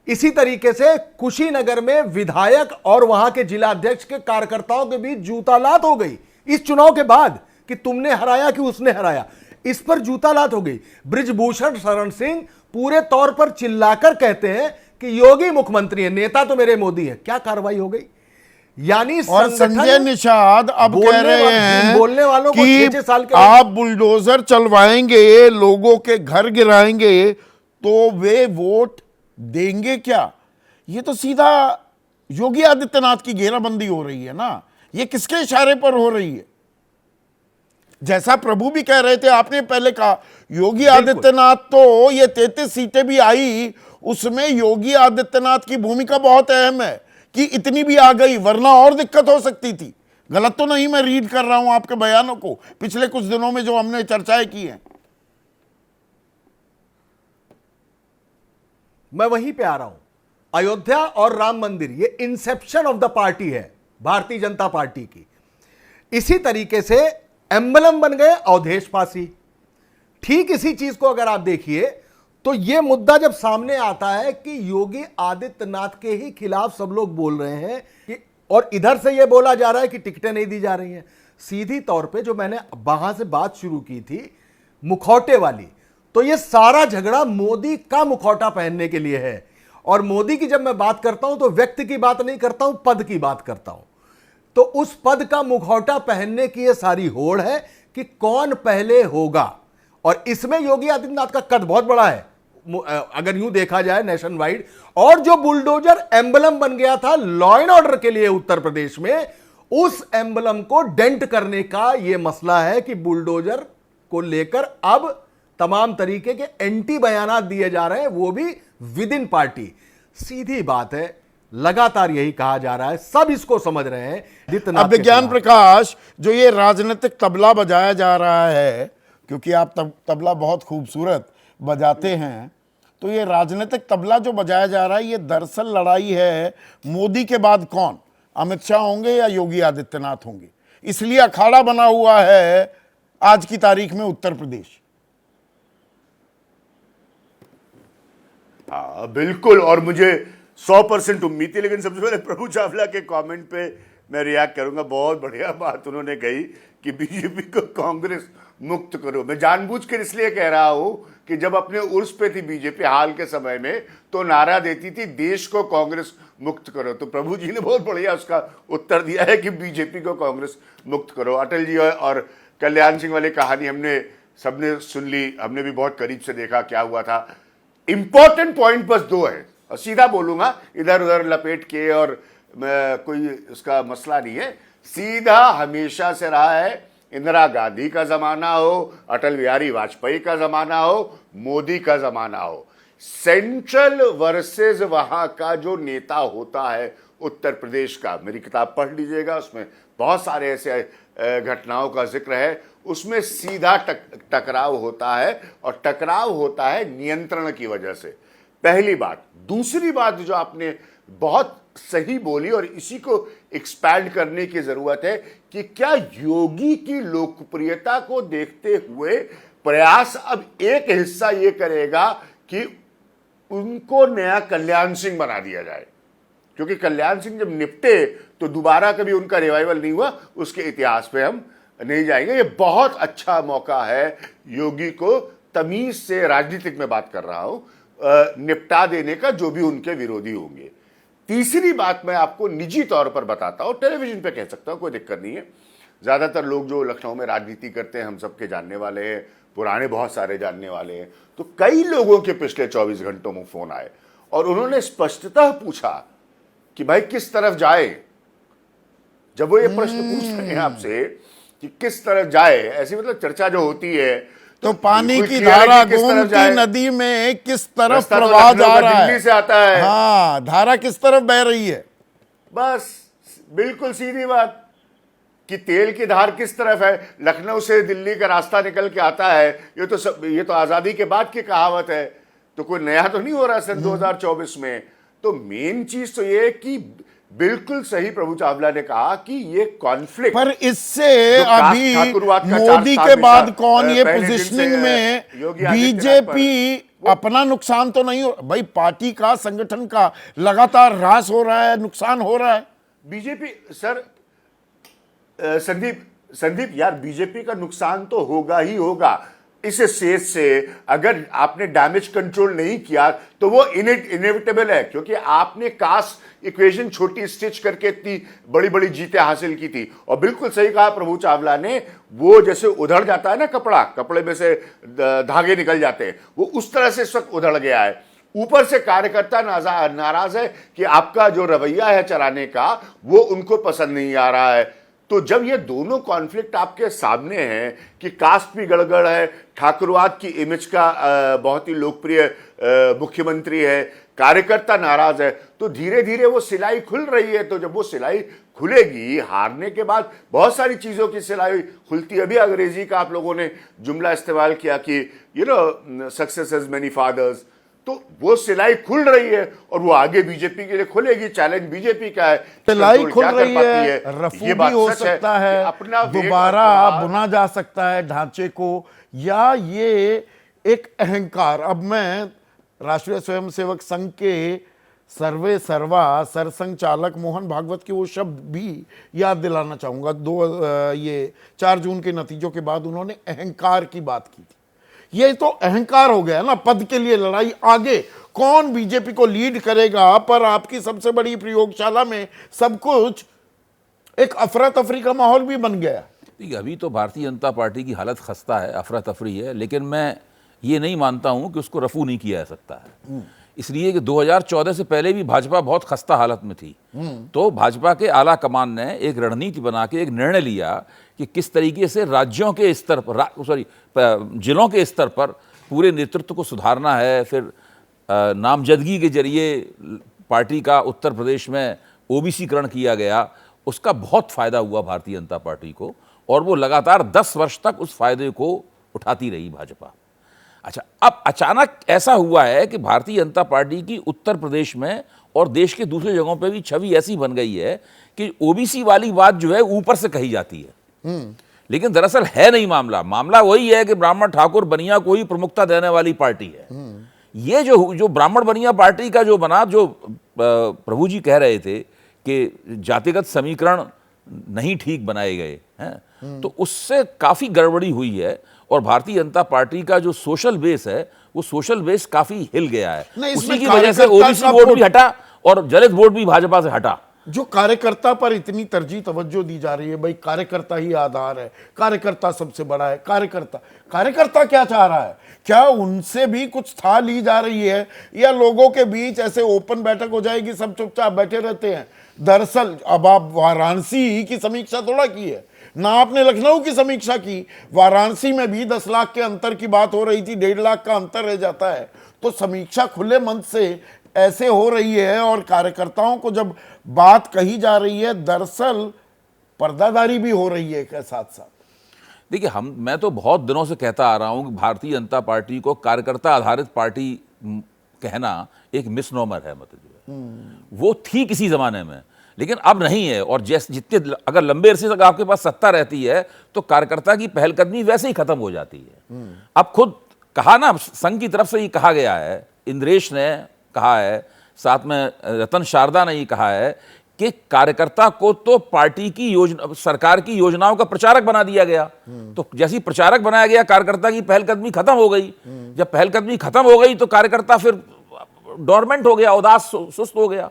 इसी तरीके से कुशीनगर में विधायक और वहां के जिला अध्यक्ष के कार्यकर्ताओं के बीच जूतालात हो गई इस चुनाव के बाद, कि तुमने हराया कि उसने हराया, इस पर जूतालात हो गई। बृजभूषण शरण सिंह पूरे तौर पर चिल्लाकर कहते हैं कि योगी मुख्यमंत्री है, नेता तो मेरे मोदी है। क्या कार्रवाई हो गई? यानी और संजय निषाद अब कह रहे हैं बोलने वालों को कि 6 साल के आप बुलडोजर चलवाएंगे, लोगों के घर गिराएंगे, तो वे वोट देंगे क्या? ये तो सीधा योगी आदित्यनाथ की घेराबंदी हो रही है ना। ये किसके इशारे पर हो रही है? जैसा प्रभु भी कह रहे थे, आपने पहले कहा योगी आदित्यनाथ, तो ये 33 सीटें भी आई, उसमें योगी आदित्यनाथ की भूमिका बहुत अहम है कि इतनी भी आ गई, वरना और दिक्कत हो सकती थी। गलत तो नहीं मैं रीड कर रहा हूं आपके बयानों को, पिछले कुछ दिनों में जो हमने चर्चाएं की हैं। मैं वहीं पे आ रहा हूं। अयोध्या और राम मंदिर, ये इंसेप्शन ऑफ द पार्टी है भारतीय जनता पार्टी की। इसी तरीके से एम्बलम बन गए अवधेश पासी। ठीक इसी चीज को अगर आप देखिए तो यह मुद्दा जब सामने आता है कि योगी आदित्यनाथ के ही खिलाफ सब लोग बोल रहे हैं कि, और इधर से यह बोला जा रहा है कि टिकटें नहीं दी जा रही हैं। सीधी तौर पे जो मैंने वहां से बात शुरू की थी मुखौटे वाली, तो यह सारा झगड़ा मोदी का मुखौटा पहनने के लिए है। और मोदी की जब मैं बात करता हूं तो व्यक्ति की बात नहीं करता हूं, पद की बात करता हूं। तो उस पद का मुखौटा पहनने की यह सारी होड़ है कि कौन पहले होगा। और इसमें योगी आदित्यनाथ का कद बहुत बड़ा है अगर यूं देखा जाए नेशन वाइड। और जो बुलडोजर एम्बलम बन गया था लॉ एंड ऑर्डर के लिए उत्तर प्रदेश में, उस एम्बलम को डेंट करने का यह मसला है कि बुलडोजर को लेकर अब तमाम तरीके के एंटी बयानात दिए जा रहे हैं, वो भी विद इन पार्टी। सीधी बात है, लगातार यही कहा जा रहा है, सब इसको समझ रहे हैं। अब विज्ञान प्रकाश, जो ये राजनीतिक तबला बजाया जा रहा है, क्योंकि आप तबला बहुत खूबसूरत बजाते हैं, तो ये राजनीतिक तबला जो बजाया जा रहा है, ये दरअसल लड़ाई है मोदी के बाद कौन, अमित शाह होंगे या योगी आदित्यनाथ होंगे। इसलिए अखाड़ा बना हुआ है आज की तारीख में उत्तर प्रदेश। हाँ बिल्कुल, और मुझे 100% उम्मीद थी। लेकिन सबसे पहले प्रभु चावला के कमेंट पे मैं रिएक्ट करूंगा। बहुत बढ़िया बात उन्होंने कही कि बीजेपी को कांग्रेस मुक्त करो। मैं जानबूझकर इसलिए कह रहा हूं कि जब अपने उर्स पे थी बीजेपी हाल के समय में, तो नारा देती थी देश को कांग्रेस मुक्त करो। तो प्रभु जी ने बहुत बढ़िया उसका उत्तर दिया है कि बीजेपी को कांग्रेस मुक्त करो। अटल जी और कल्याण सिंह वाली कहानी हमने सबने सुन ली, हमने भी बहुत करीब से देखा क्या हुआ था। इंपॉर्टेंट पॉइंट बस 2 है, और सीधा बोलूंगा, इधर उधर लपेट के, और कोई उसका मसला नहीं है। सीधा हमेशा से रहा है। इंदिरा गांधी का जमाना हो, अटल बिहारी वाजपेयी का जमाना हो, मोदी का जमाना हो, सेंट्रल वर्सेस वहां का जो नेता होता है उत्तर प्रदेश का, मेरी किताब पढ़ लीजिएगा, उसमें बहुत सारे ऐसे घटनाओं का जिक्र है। उसमें सीधा टकराव होता है, और टकराव होता है नियंत्रण की वजह से। पहली बात। दूसरी बात जो आपने बहुत सही बोली, और इसी को एक्सपैंड करने की जरूरत है, कि क्या योगी की लोकप्रियता को देखते हुए प्रयास अब एक हिस्सा ये करेगा कि उनको नया कल्याण सिंह बना दिया जाए, क्योंकि कल्याण सिंह जब निपटे तो दोबारा कभी उनका रिवाइवल नहीं हुआ, उसके इतिहास पे हम नहीं जाएंगे। ये बहुत अच्छा मौका है योगी को, तमीज से राजनीतिक में बात कर रहा हूं, निपटा देने का, जो भी उनके विरोधी होंगे। तीसरी बात मैं आपको निजी तौर पर बताता हूं, टेलीविजन पे कह सकता हूं, कोई दिक्कत नहीं है। ज्यादातर लोग जो लखनऊ में राजनीति करते हैं हम सबके जानने वाले हैं, पुराने बहुत सारे जानने वाले हैं। तो कई लोगों के पिछले 24 घंटों में फोन आए और उन्होंने स्पष्टतः पूछा कि भाई किस तरफ जाए। जब वो ये प्रश्न पूछ रहे हैं आपसे कि किस तरफ जाए, ऐसी मतलब चर्चा जो होती है, तो पानी कोई की clear है धारा कि किस तरफ गोमती जाए। नदी में किस तरफ रास्ता तो प्रवाह लखनऊ जा का रहा है, दिल्ली से आता है। हाँ, धारा किस तरफ बह रही है। बस बिल्कुल सीधी बात कि तेल की धार किस तरफ है, लखनऊ से दिल्ली का रास्ता निकल के आता है। ये तो आजादी के बाद की कहावत है, तो कोई नया तो नहीं हो रहा सन 2024 में। तो मेन चीज तो ये है कि बिल्कुल सही प्रभु चावला ने कहा कि ये कॉन्फ्लिक्ट, पर इससे जो कास्ट अभी ठाकुरवाद का मोदी 4 के साल बाद में कौन ये पहले दिन से पोजीशनिंग में योगी आदित्यनाथ पर- बीजेपी अपना नुकसान तो नहीं हो भाई, पार्टी का संगठन का लगातार ह्रास हो रहा है, नुकसान हो रहा है। बीजेपी सर संदीप यार, बीजेपी का नुकसान तो होगा ही होगा इस स्टेज से। अगर आपने डैमेज कंट्रोल नहीं किया तो वो इनएविटेबल है, क्योंकि आपने कास्ट इक्वेशन छोटी स्टिच करके इतनी बड़ी बड़ी जीतें हासिल की थी। और बिल्कुल सही कहा प्रभु चावला ने, वो जैसे उधड़ जाता है ना कपड़े में से धागे निकल जाते हैं, वो उस तरह से इस वक्त उधड़ गया है। ऊपर से कार्यकर्ता नाराज है कि आपका जो रवैया है चलाने का वो उनको पसंद नहीं आ रहा है। तो जब ये दोनों कॉन्फ्लिक्ट आपके सामने हैं कि कास्ट भी गड़बड़ है, ठाकुरवाद की इमेज का बहुत ही लोकप्रिय मुख्यमंत्री है, कार्यकर्ता नाराज है, तो धीरे धीरे वो सिलाई खुल रही है। तो जब वो सिलाई खुलेगी, हारने के बाद बहुत सारी चीज़ों की सिलाई खुलती है। अभी अंग्रेजी का आप लोगों ने जुमला इस्तेमाल किया कि सक्सेस हैज मेनी फादर्स, तो वो सिलाई खुल रही है और वो आगे बीजेपी के लिए खुलेगी। चैलेंज बीजेपी का है, सिलाई कंट्रोल खुल क्या कर रही पाती है, ये रफू बात भी हो सच सकता है, कि अपना वेट दोबारा अपना- बुना जा सकता है ढांचे को, या ये एक अहंकार। अब मैं राष्ट्रीय स्वयंसेवक संघ के सर्वे सर्वा सरसंघ चालक मोहन भागवत के वो शब्द भी याद दिलाना चाहूंगा। 4 जून के नतीजों के बाद उन्होंने अहंकार की बात की थी। ये तो अहंकार हो गया ना, पद के लिए लड़ाई, आगे कौन बीजेपी को लीड करेगा। पर आपकी सबसे बड़ी प्रयोगशाला में सब कुछ एक अफरा तफरी का माहौल भी बन गया। देखिए, अभी तो भारतीय जनता पार्टी की हालत खस्ता है, अफरा तफरी है, लेकिन मैं ये नहीं मानता हूं कि उसको रफू नहीं किया जा सकता है। इसलिए कि 2014 से पहले भी भाजपा बहुत खस्ता हालत में थी। तो भाजपा के आला कमान ने एक रणनीति बना के एक निर्णय लिया कि किस तरीके से राज्यों के स्तर पर, जिलों के स्तर पर पूरे नेतृत्व को सुधारना है। फिर नामजदगी के जरिए पार्टी का उत्तर प्रदेश में ओबीसीकरण किया गया, उसका बहुत फायदा हुआ भारतीय जनता पार्टी को, और वो लगातार 10 वर्ष तक उस फायदे को उठाती रही भाजपा। अच्छा, अब अचानक ऐसा हुआ है कि भारतीय जनता पार्टी की उत्तर प्रदेश में और देश के दूसरे जगहों पे भी छवि ऐसी बन गई है कि ओबीसी वाली बात जो है ऊपर से कही जाती है, लेकिन दरअसल है नहीं मामला। मामला वही है कि ब्राह्मण ठाकुर बनिया को ही प्रमुखता देने वाली पार्टी है। ये जो ब्राह्मण बनिया पार्टी का जो बना, जो प्रभु जी कह रहे थे कि जातिगत समीकरण नहीं ठीक बनाए गए हैं, तो उससे काफ़ी गड़बड़ी हुई है। और भारतीय जनता पार्टी का जो सोशल बेस है, वो सोशल बेस काफ़ी हिल गया है। नहीं, उसी इसमें की वजह से कार्यकर्ता ओबीसी का वोट भी वोट- हटा और दलित वोट भी भाजपा से हटा। जो कार्यकर्ता पर इतनी तरजीह तवज्जो दी जा रही है, भाई कार्यकर्ता ही आधार है, कार्यकर्ता सबसे बड़ा है, कार्यकर्ता क्या चाह रहा है? क्या उनसे भी कुछ था ली जा रही है, या लोगों के बीच ऐसे ओपन बैठक हो जाएगी, सब चुपचाप बैठे रहते हैं? दरअसल अब आप वाराणसी की समीक्षा थोड़ा की है ना, आपने लखनऊ की समीक्षा की। वाराणसी में भी 10 लाख के अंतर की बात हो रही थी, 1.5 लाख का अंतर रह जाता है। तो समीक्षा खुले मन से ऐसे हो रही है, और कार्यकर्ताओं को जब बात कही जा रही है, दरअसल पर्दादारी भी हो रही है के साथ साथ। देखिए, मैं तो बहुत दिनों से कहता आ रहा हूं कि भारतीय जनता पार्टी को कार्यकर्ता आधारित पार्टी कहना एक मिसनोमर है। मतलब जो है वो थी किसी ज़माने में, लेकिन अब नहीं है। और जैसे जितने अगर लंबे अरसे तक आपके पास सत्ता रहती है तो कार्यकर्ता की पहलकदमी वैसे ही खत्म हो जाती है। अब खुद कहा ना, संघ की तरफ से ये कहा गया है, इंद्रेश ने कहा है, साथ में रतन शारदा ने ये कहा है कि कार्यकर्ता को तो पार्टी की योजना, सरकार की योजनाओं का प्रचारक बना दिया गया। तो जैसे ही प्रचारक बनाया गया, कार्यकर्ता की पहलकदमी खत्म हो गई। जब पहलकदमी खत्म हो गई तो कार्यकर्ता फिर डोरमेंट हो गया, उदास सुस्त हो गया।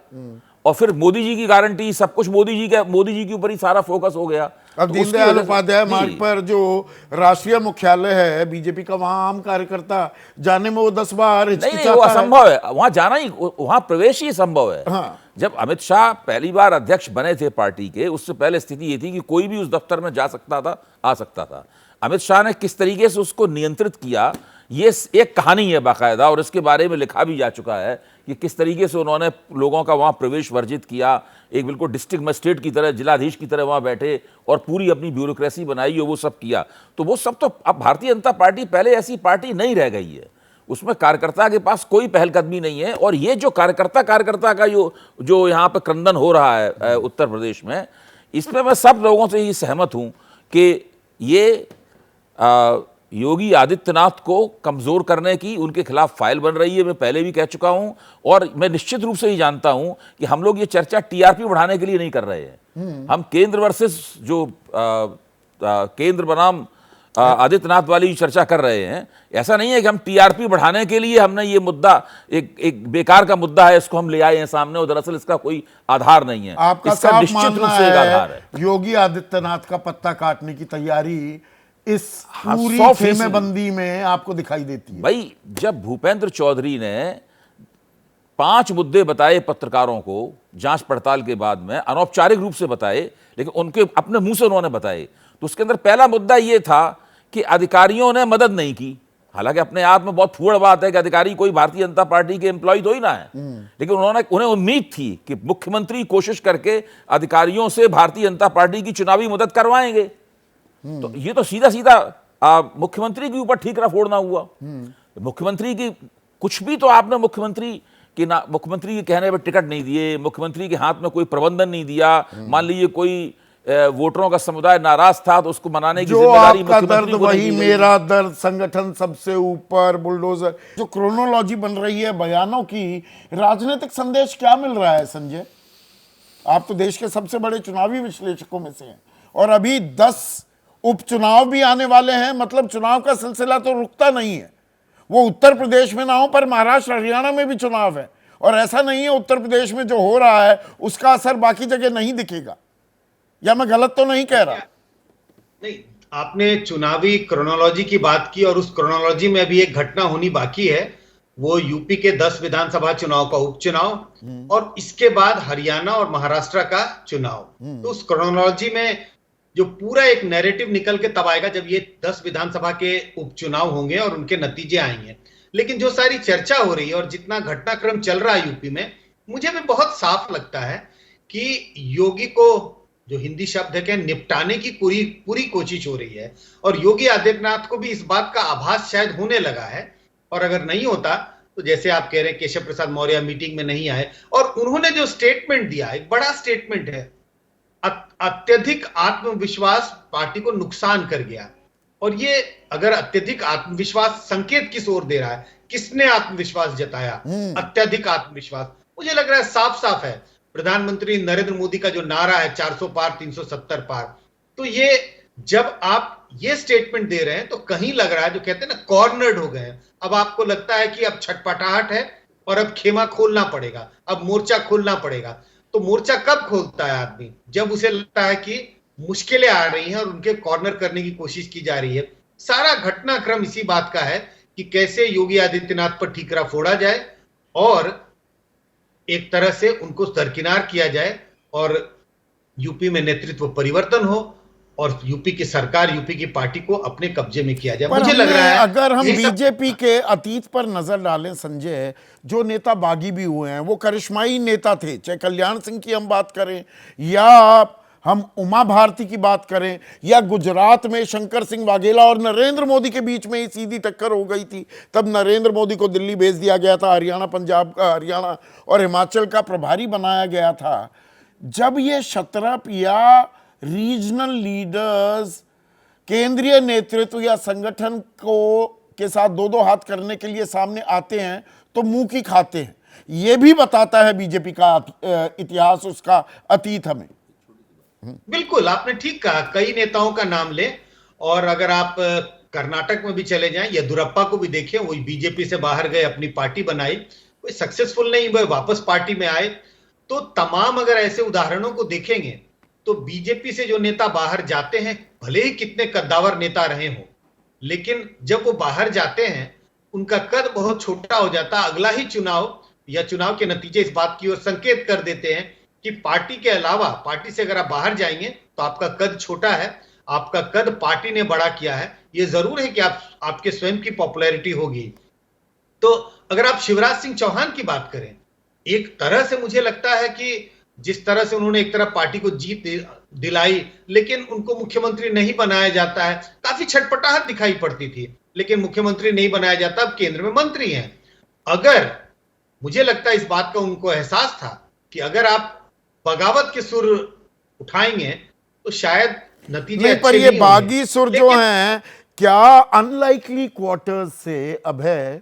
और फिर मोदी जी की गारंटी, सब कुछ मोदी जी के ऊपर ही सारा फोकस हो गया। अब तो उसकी दीनदयाल वजह से- उपाध्याय जी। मार्ग पर जो राष्ट्रीय मुख्यालय है बीजेपी का, वहां आम कार्यकर्ता जाने में वो 10 बार नहीं वो हिचकिचाता है। असंभव है, वहां जाना ही, वहां प्रवेश ही असंभव है। हाँ। जब अमित शाह पहली बार अध्यक्ष बने थे पार्टी के, उससे पहले स्थिति ये थी कि कोई भी उस दफ्तर में जा सकता था, आ सकता था। अमित शाह ने किस तरीके से उसको नियंत्रित किया, ये एक कहानी है बाकायदा, और इसके बारे में लिखा भी जा चुका है कि किस तरीके से उन्होंने लोगों का वहाँ प्रवेश वर्जित किया, एक बिल्कुल डिस्ट्रिक्ट मजिस्ट्रेट की तरह, जिलाधीश की तरह वहाँ बैठे और पूरी अपनी ब्यूरोक्रेसी बनाई और वो सब किया। तो वो सब तो अब भारतीय जनता पार्टी पहले ऐसी पार्टी नहीं रह गई है, उसमें कार्यकर्ता के पास कोई पहलकदमी नहीं है। और ये जो कार्यकर्ता का जो यहाँ पे क्रंदन हो रहा है उत्तर प्रदेश में, इसमें मैं सब लोगों से ही सहमत हूँ कि ये योगी आदित्यनाथ को कमज़ोर करने की उनके खिलाफ फाइल बन रही है। मैं पहले भी कह चुका हूं, और मैं निश्चित रूप से ही जानता हूं कि हम लोग ये चर्चा टीआरपी बढ़ाने के लिए नहीं कर रहे हैं। हम केंद्र वर्सेस जो केंद्र बनाम आदित्यनाथ वाली चर्चा कर रहे हैं। ऐसा नहीं है कि हम टीआरपी बढ़ाने के लिए हमने ये मुद्दा, एक बेकार का मुद्दा है, इसको हम ले आए हैं सामने, और दरअसल इसका कोई आधार नहीं है। आपका इसका साफ निश्चित रूप मानना से एक आधार है। योगी आदित्यनाथ का पत्ता काटने की तैयारी इस पूरी 100% खेमेबंदी में आपको दिखाई देती है। भाई, जब भूपेंद्र चौधरी ने 5 मुद्दे बताए पत्रकारों को जांच पड़ताल के बाद में, अनौपचारिक रूप से बताए, लेकिन उनके अपने मुंह से उन्होंने बताए, तो उसके अंदर पहला मुद्दा यह था कि अधिकारियों ने मदद नहीं की। हालांकि अपने आप में बहुत फूहड़ बात है कि अधिकारी कोई भारतीय जनता पार्टी के एम्प्लॉय तो ही ना है, लेकिन उन्हें उम्मीद थी कि मुख्यमंत्री कोशिश करके अधिकारियों से भारतीय जनता पार्टी की चुनावी मदद करवाएंगे। तो ये तो सीधा सीधा मुख्यमंत्री के ऊपर ठीकरा फोड़ना हुआ। मुख्यमंत्री की कुछ भी, तो आपने मुख्यमंत्री के कहने पर टिकट नहीं दिए, मुख्यमंत्री के हाथ में कोई प्रबंधन नहीं दिया। मान लीजिए कोई वोटरों का समुदाय नाराज था तो उसको मनाने की जो जिम्मेदारी आपका मुख्यमंत्री दर्द को नहीं वही दी गई। मेरा दर्द, संगठन सबसे ऊपर, बुलडोजर, जो क्रोनोलॉजी बन रही है बयानों की, राजनीतिक संदेश क्या मिल रहा है संजय? आप तो देश के सबसे बड़े चुनावी विश्लेषकों में से हैं, और अभी 10 उपचुनाव भी आने वाले हैं। मतलब चुनाव का सिलसिला तो रुकता नहीं है। वो उत्तर प्रदेश में ना हो, पर महाराष्ट्र हरियाणा में भी चुनाव है, और ऐसा नहीं है उत्तर प्रदेश में जो हो रहा है उसका असर बाकी जगह नहीं दिखेगा। या मैं गलत तो नहीं कह रहा? नहीं, आपने चुनावी क्रोनोलॉजी की बात की, और उस क्रोनोलॉजी में अभी एक घटना होनी बाकी है, वो यूपी के 10 विधानसभा चुनाव का उपचुनाव, और इसके बाद हरियाणा और महाराष्ट्र का चुनाव। तो उस क्रोनोलॉजी में जो पूरा एक नैरेटिव निकल के तब आएगा जब ये 10 विधानसभा के उपचुनाव होंगे और उनके नतीजे आएंगे। लेकिन जो सारी चर्चा हो रही है और जितना घटनाक्रम चल रहा है यूपी में, मुझे भी बहुत साफ लगता है कि योगी को, जो हिंदी शब्द है, निपटाने की पूरी कोशिश हो रही है। और योगी आदित्यनाथ को भी इस बात का आभास शायद होने लगा है, और अगर नहीं होता तो जैसे आप कह रहे हैं केशव प्रसाद मौर्य मीटिंग में नहीं आए, और उन्होंने जो स्टेटमेंट दिया, एक बड़ा स्टेटमेंट है, अत्यधिक आत्मविश्वास पार्टी को नुकसान कर गया। और ये अगर अत्यधिक आत्मविश्वास संकेत किस ओर दे रहा है, किसने आत्मविश्वास जताया? अत्यधिक आत्मविश्वास, मुझे लग रहा है साफ साफ है प्रधानमंत्री नरेंद्र मोदी का जो नारा है 400 पार 370 पार। तो ये जब आप ये स्टेटमेंट दे रहे हैं तो कहीं लग रहा है, जो कहते हैं ना, कॉर्नर्ड हो गए हैं। अब आपको लगता है कि अब छटपटाहट है और अब खेमा खोलना पड़ेगा, अब मोर्चा खोलना पड़ेगा। तो मोर्चा कब खोलता है आदमी? जब उसे लगता है कि मुश्किलें आ रही हैं और उनके कॉर्नर करने की कोशिश की जा रही है। सारा घटनाक्रम इसी बात का है कि कैसे योगी आदित्यनाथ पर ठीकरा फोड़ा जाए और एक तरह से उनको दरकिनार किया जाए, और यूपी में नेतृत्व परिवर्तन हो और यूपी की सरकार, यूपी की पार्टी को अपने कब्जे में किया जाए। मुझे लग रहा है अगर हम बीजेपी के अतीत पर नजर डालें संजय, जो नेता बागी भी हुए हैं वो करिश्माई नेता थे, चाहे कल्याण सिंह की हम बात करें या हम उमा भारती की बात करें, या गुजरात में शंकर सिंह वाघेला और नरेंद्र मोदी के बीच में ही सीधी टक्कर हो गई थी। तब नरेंद्र मोदी को दिल्ली भेज दिया गया था, हरियाणा और हिमाचल का प्रभारी बनाया गया था। जब ये शतरप या रीजनल लीडर्स केंद्रीय नेतृत्व या संगठन को के साथ दो हाथ करने के लिए सामने आते हैं तो मुंह की खाते हैं। ये भी बताता है बीजेपी का इतिहास, उसका अतीत हमें। बिल्कुल, आपने ठीक कहा, कई नेताओं का नाम ले, और अगर आप कर्नाटक में भी चले जाएं, येदियुरप्पा को भी देखें, वो बीजेपी से बाहर गए, अपनी पार्टी बनाई, कोई सक्सेसफुल नहीं हुए, वापस पार्टी में आए। तो तमाम अगर ऐसे उदाहरणों को देखेंगे तो बीजेपी से जो नेता बाहर जाते हैं, भले ही कितने कद्दावर नेता रहे हो, लेकिन जब वो बाहर जाते हैं उनका कद बहुत छोटा हो जाता। अगला ही चुनाव या चुनाव के नतीजे इस बात की ओर संकेत कर देते हैं कि पार्टी के अलावा, पार्टी से अगर आप बाहर जाएंगे तो आपका कद छोटा है, आपका कद पार्टी ने बड़ा किया है। ये जरूर है कि आपके स्वयं की पॉपुलैरिटी होगी। तो अगर आप शिवराज सिंह चौहान की बात करें, एक तरह से मुझे लगता है कि जिस तरह से उन्होंने एक तरफ पार्टी को जीत दिलाई, लेकिन उनको मुख्यमंत्री नहीं बनाया जाता है। काफी छटपटाहट दिखाई पड़ती थी, लेकिन मुख्यमंत्री नहीं बनाया जाता, अब केंद्र में मंत्री हैं। अगर, मुझे लगता है इस बात का उनको एहसास था कि अगर आप बगावत के सुर उठाएंगे तो शायद नतीजे नहीं, अच्छे पर ये नहीं होंगे। बागी सुर जो लेकिन हैं, क्या अनलाइकली क्वार्टर्स से अभय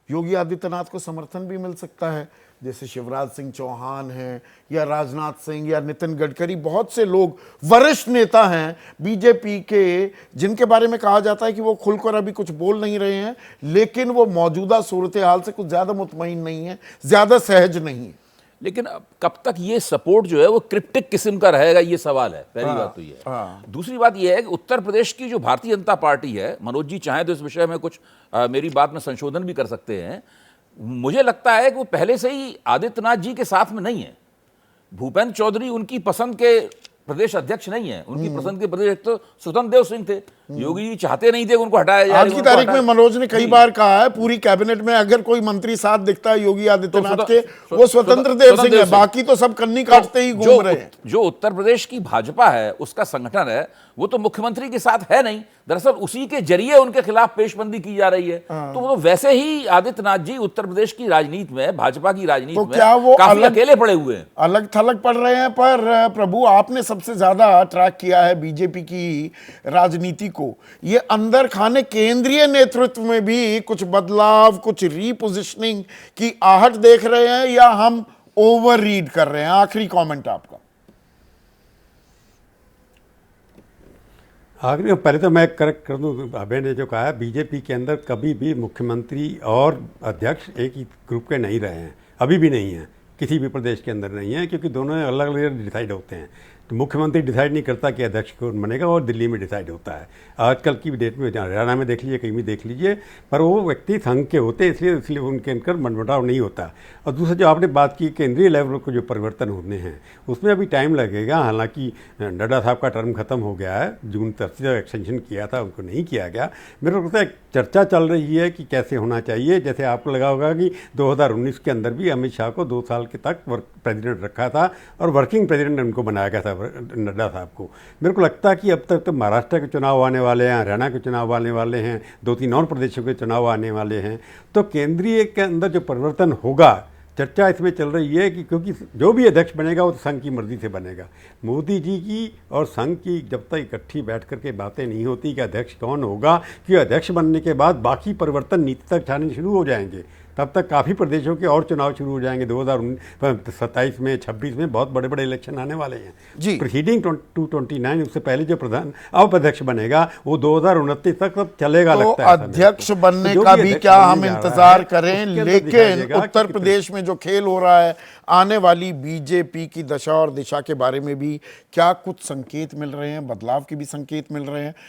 योगी आदित्यनाथ को समर्थन भी मिल सकता है? जैसे शिवराज सिंह चौहान हैं या राजनाथ सिंह या नितिन गडकरी, बहुत से लोग वरिष्ठ नेता हैं बीजेपी के, जिनके बारे में कहा जाता है कि वो खुलकर अभी कुछ बोल नहीं रहे हैं, लेकिन वो मौजूदा सूरत हाल से कुछ ज्यादा मुतमईन नहीं है, ज्यादा सहज नहीं है। लेकिन अब कब तक ये सपोर्ट जो है वो क्रिप्टिक किस्म का रहेगा, ये सवाल है। पहली बात तो ये है। दूसरी बात ये है कि उत्तर प्रदेश की जो भारतीय जनता पार्टी है, मनोज जी चाहे तो इस विषय में कुछ मेरी बात में संशोधन भी कर सकते हैं, मुझे लगता है कि वो पहले से ही आदित्यनाथ जी के साथ में नहीं है। भूपेंद्र चौधरी उनकी पसंद के प्रदेश अध्यक्ष नहीं है, उनकी पसंद के प्रदेश तो स्वतंत्र देव सिंह थे। योगी जी चाहते नहीं थे उनको हटाया जाए। आज की तारीख में मनोज ने कई बार कहा है, पूरी कैबिनेट में अगर कोई मंत्री साथ दिखता है योगी आदित्यनाथ के, वो स्वतंत्र देव सिंह है, बाकी तो सब कन्नी काटते ही घूम रहे हैं। जो उत्तर प्रदेश की भाजपा है, उसका संगठन है, वो तो मुख्यमंत्री के साथ है नहीं, दरअसल उसी के जरिए उनके खिलाफ पेशबंदी की जा रही है। तो वो वैसे ही आदित्यनाथ जी उत्तर प्रदेश की राजनीति में, भाजपा की राजनीति तो में क्या वो काफी अकेले पड़े हुए हैं, अलग थलग पड़ रहे हैं? पर प्रभु, आपने सबसे ज्यादा ट्रैक किया है बीजेपी की राजनीति को, ये अंदर खाने केंद्रीय नेतृत्व में भी कुछ बदलाव, कुछ रीपोजिशनिंग की आहट देख रहे हैं या हम ओवर रीड कर रहे हैं? आखिरी कमेंट आपका। आखिरी, पहले तो मैं करेक्ट कर दूं, अभय ने जो कहा है, बीजेपी के अंदर कभी भी मुख्यमंत्री और अध्यक्ष एक ही ग्रुप के नहीं रहे हैं, अभी भी नहीं है, किसी भी प्रदेश के अंदर नहीं है, क्योंकि दोनों अलग अलग डिसाइड होते हैं। तो मुख्यमंत्री डिसाइड नहीं करता कि अध्यक्ष कौन बनेगा, और दिल्ली में डिसाइड होता है। आजकल की डेट में हरियाणा में देख लीजिए, कहीं भी देख लीजिए, पर वो व्यक्ति संघ के होते हैं, इसलिए उनके अंदर मनमुटाव नहीं होता। और दूसरा जो आपने बात की केंद्रीय लेवल को जो परिवर्तन होने हैं, उसमें अभी टाइम लगेगा। हालांकि नड्डा साहब का टर्म खत्म हो गया है, जून तक से एक्सटेंशन किया था, उनको नहीं किया गया। मेरे को लगता है चर्चा चल रही है कि कैसे होना चाहिए। जैसे आपको लगा होगा कि 2019 के अंदर भी अमित शाह को 2 साल के तक प्रेसिडेंट रखा था और वर्किंग प्रेसिडेंट उनको बनाया गया था नड्डा साहब को। मेरे को लगता है कि अब तक तो महाराष्ट्र के चुनाव आने वाले हैं, हरियाणा के चुनाव आने वाले हैं, 2-3 और प्रदेशों के चुनाव आने वाले हैं, तो केंद्रीय के अंदर जो परिवर्तन होगा, चर्चा इसमें चल रही है कि क्योंकि जो भी अध्यक्ष बनेगा वो तो संघ की मर्जी से बनेगा। मोदी जी की और संघ की जब तक इकट्ठी बैठ करके बातें नहीं होती कि अध्यक्ष कौन होगा, कि अध्यक्ष बनने के बाद बाकी परिवर्तन नीति तक जाने शुरू हो जाएंगे, तब तक काफ़ी प्रदेशों के और चुनाव शुरू हो जाएंगे। 2027 में, 26 में बहुत बड़े बड़े इलेक्शन आने वाले हैं जी। प्रीसीडिंग 229, उससे पहले जो प्रधान अब अध्यक्ष बनेगा वो 2029 तक सब चलेगा। तो लगता है अध्यक्ष बनने जो का भी भी अध्यक्ष क्या बनने हम जा रहा इंतजार है, करें? उसके अंदर दिखाई लेकिन देगा उत्तर कि प्रदेश में जो खेल हो रहा है, आने वाली बीजेपी की दशा और दिशा के बारे में भी क्या कुछ संकेत मिल रहे हैं? बदलाव के भी संकेत मिल रहे हैं?